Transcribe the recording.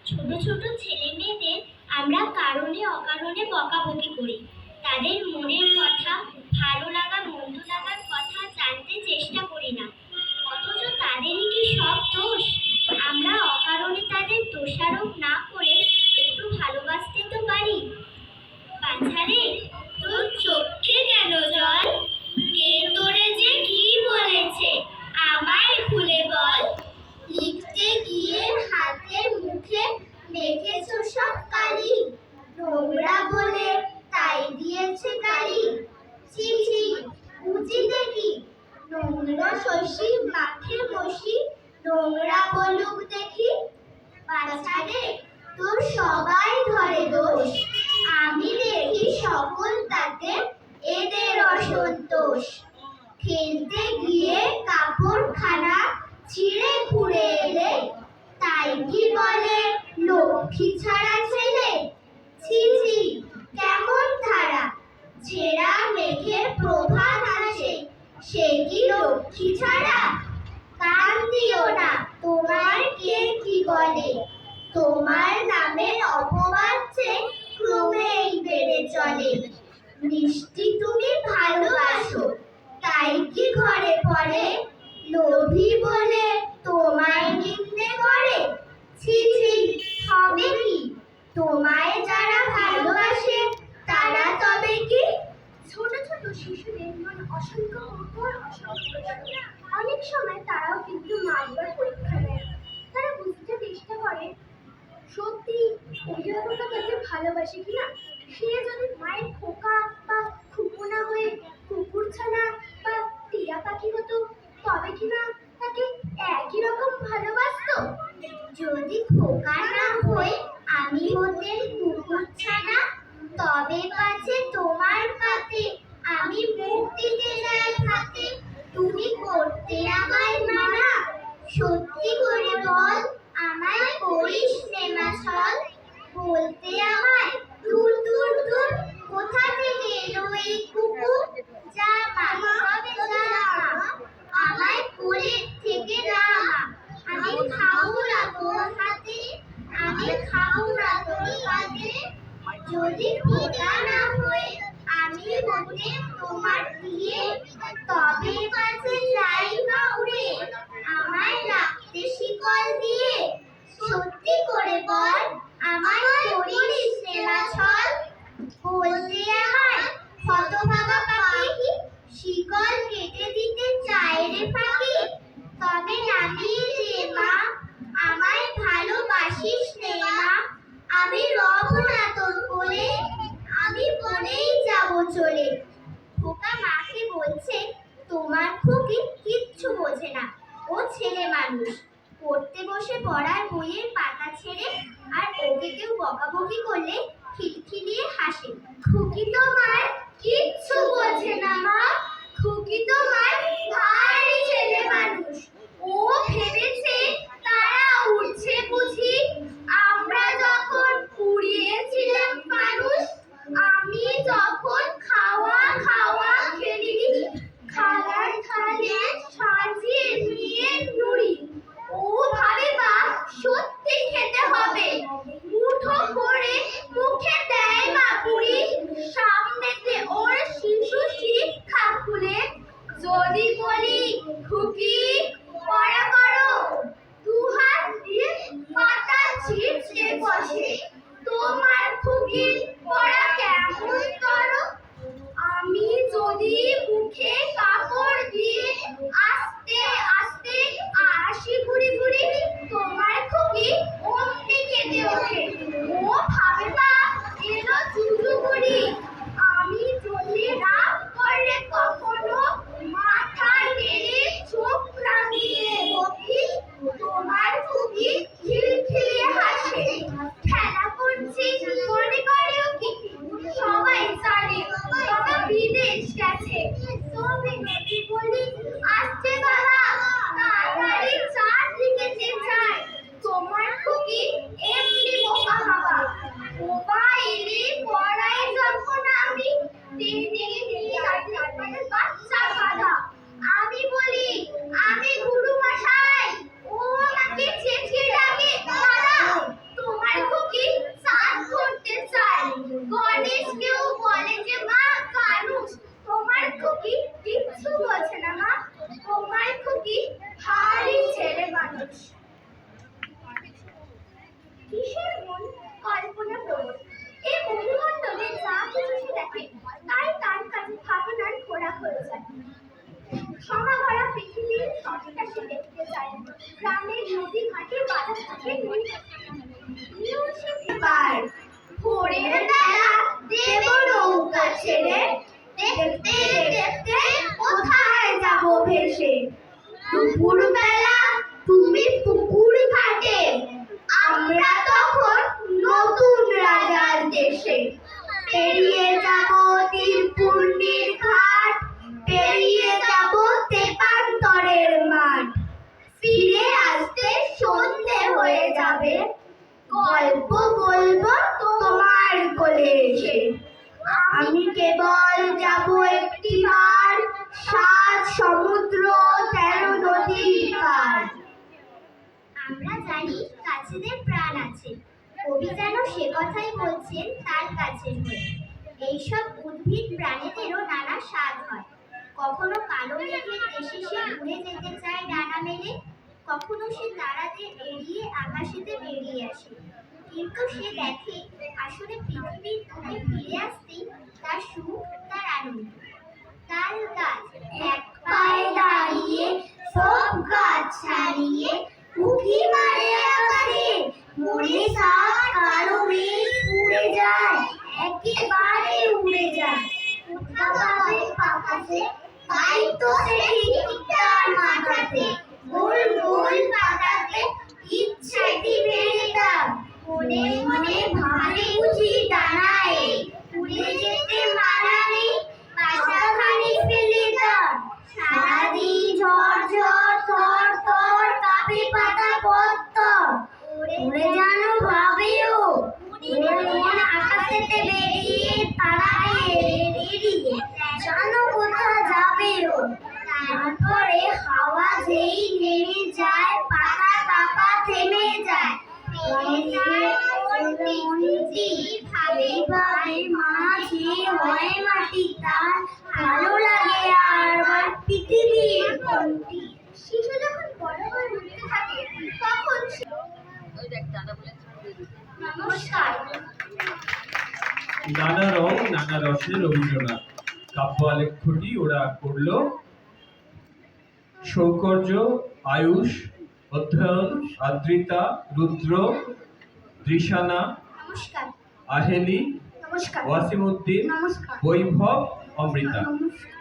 ছোট ছোট ছেলে মেয়েদের আমরা কারণে অকারণে বকাবকি করি। তাদের মনের কথা, ভালো লাগা মন্দ লাগার কথা জানতে চেষ্টা করি না, অথচ তাদেরই কি সব দোষ? আমরা অকারণে তাদের দোষারোপ না করে একটু ভালোবাসতে তো পারি। বাছারে, তোর চোখে কেন জল? কে তোরে যে কি বলেছে আমায় খুলে বল। লিখতে গিয়ে হাতে মুখে মেখেছ সব কালি, নোংরা বলে তাই দিয়েছে গালি। ছি ছি, উচিতে কি? নোংরা শশী মাখে বসি, নোংরা বলুক দেখি। বাছারে, তোর সবাই ধরে দোষ, আমি দেখি সকল তাতে এদের অসন্তোষ। খেলতে গিয়ে কাপড়খানা ছিঁড়ে খুঁড়ে এলে, তাই কি বলে লক্ষ্মী ছাড়া ছেলে? ছি ছি, কেমন ধারা! ছেঁড়া মেঘের প্রভাত আসে, সে কি লক্ষ্মী ছাড়া? কান দিও না, তোমার কে কি বলে, তোমার নামের অপবাদ যে ক্রমেই বেড়ে চলে। মিষ্টি তুমি ভালোবাসো, তাই কি ঘরে পড়ে, লোভী বলে তোমায় নিন্দে করে? ছি ছি, হবে কি? তোমায় যারা ভালোবাসে তারা তবে কি? ছোট ছোট শিশুদের মন অসংখ্য উপর অসংখ্য। অনেক সময় তারাও কিন্তু মারবার পরীক্ষা দেয়। তারা বুঝতে চেষ্টা করে সত্যি অভিভাবকরা তাকে ভালোবাসে কিনা। সে যদি মায়ের খোকা বা খুকুনা হয়ে কুকুরছানা বা টিয়া পাখি হতো, তবে কিনা তাকে একই রকম ভালোবাসতো। যদি খোকা না হয়ে আমি হতেন কুকুরছানা, তবে পাছে তোমার পাতে আমি মুখ দিতে যাই হাতে। তুমি করতে আমায় মানা, সত্যি করে বল আমায় করিস নেমা ছল। বলতে আমায় দূর দূর দূর, কোথা থেকে এলো এই কুকুর? যা মা, তবে যা মা, আমায় কোলে থেকে না মা। আমি খাবো না তোর হাতে, আমি খাবো না তোর হাতে। যদি খোকা না হয়ে আমি হতেম তোমার প্রিয়ে, তবে পাছে যাই বা উড়ে আমায় রাখতে শিকল দিয়ে। সত্যি করে বল আমায় করিস নেমা ছল। বলতে আমায় হতভাগা পাখি, শিকল কেটে দিতে চায় রে ফাঁকি। তবে নামিয়ে দে মা, আমায় ভালোবাসিস নে মা। আমি রব না তোর কোলে, আমি বনেই যাব চলে। খোকা মাকে বলছে তোমার খুকি কিচ্ছু বোঝে না, ও ছেলে মানুষ। পড়তে বসে পড়ার বইয়ের পাতা ছেড়ে আর ওকে কেউ বকাবকি করলে খিলখিলিয়ে হাসে। খুকি তোমার কিচ্ছু বোঝে না মা, খুকি তোমার ভারী ছেলে মানুষ। ও ভেবেছে তারা উঠছে বুঝি, আমরা যখন উড়িয়েছিলাম মানুষ। আমি যখন খাওয়া খাওয়া খেলি, খালার থালে সাজিয়ে নিয়ে নুড়ি। ও ভাবে বা সত্যি খেতে হবে, মুঠো করে মুখে দেয় মা পুরি। সামনেতে ওর শিশু শিক্ষা খুলে, যদি বলি মানুষ। কিশোর মন কল্পনা প্রবণ। এই মধুমণ্ডলে যা কিছু সে দেখে তাই তার কাছে ভাবনার খোরাক হয়ে যায়। সমাভরা পৃথিবীর সবটা সে দেখতে চায়। গ্রামের নদী ঘাটে বাধা থাকে ভোরের বেলা দেব নৌকা ছেড়ে দেখতে দেখতে কোথায় যাব ভেসে। দুপুর বেলা তুমি পুকুর ঘাটে, আমরা তখন নতুন রাজার দেশে। পেরিয়ে যাব তীরপূর্ণির ঘাট, পেরিয়ে যাব তেপান্তরের মাঠ। ফিরে আসতে সন্ধে হয়ে যাবে, গল্প বলবো তোমার কোলে এসে। আমি কেবল যাব একটিবার, 7 সমুদ্র 13 নদীর পার। আমরা জানি কাছেদের প্রাণ আছে, কবি যেন সে কথাই বলছেন তার কাছের হয়ে। এইসব উদ্ভিদ প্রাণীদেরও নানা স্বাদ হয়। কখনো কালো মেঘের দেশে সে উড়ে যেতে চায় ডানা মেলে, কখনো সে তারাদের এড়িয়ে আকাশেতে বেরিয়ে আসে। কিন্তু সে দেখে আসলে পৃথিবীর বুকে ফিরে আসতেই তার সুখ, তার আনন্দ। তাল গাছ এক পায়ে দাঁড়িয়ে, সব গাছ ছাড়িয়ে উঁকি মারে আকাশে। মরে সাত কালো মেঘ উড়ে যায়, একেবারে উড়ে যায়। উঠা পাবে আকাশে, তাই তো সে ঠিক তার মাথাতে। গোল গোল পাতাতে ইচ্ছেটি বেড়ে তার। মনে মনে ভাবে বুঝি দাঁড়ায়, উড়ে যেতে মানা নেই, বাসাখানি ফেলে তার। সারাদিন ঝড় ঝড় থর থর কাঁপে পাতা পত্তর। উড়ে যেন ভাবেও ওর মন আকাশেতে বেরিয়ে তারায় এড়িয়ে যেন কোথা যাবেও। তারপরে হাওয়া যেই নেমে যায়, পাতা কাঁপা থেমে যায়। ভাবে ভাবে মাঝে হয় মাটি তার। ভালো লাগে আর পৃথিবীর কোনটি। শিশু যখন বড় হয়ে উঠতে থাকে তখন নমস্কার। নানা রং নানা রসের রবীন্দ্রনাথ কাব্য আলেখ্যটি ওরা করল। সৌকর্য, আয়ুষ, অধ্যয়ন, আদ্রিতা, রুদ্র, দৃশানা, নমস্কার। আহেলি, নমস্কার। ওয়াসিমউদ্দিন, নমস্কার। বৈভব, অমৃতা। নমস্কার।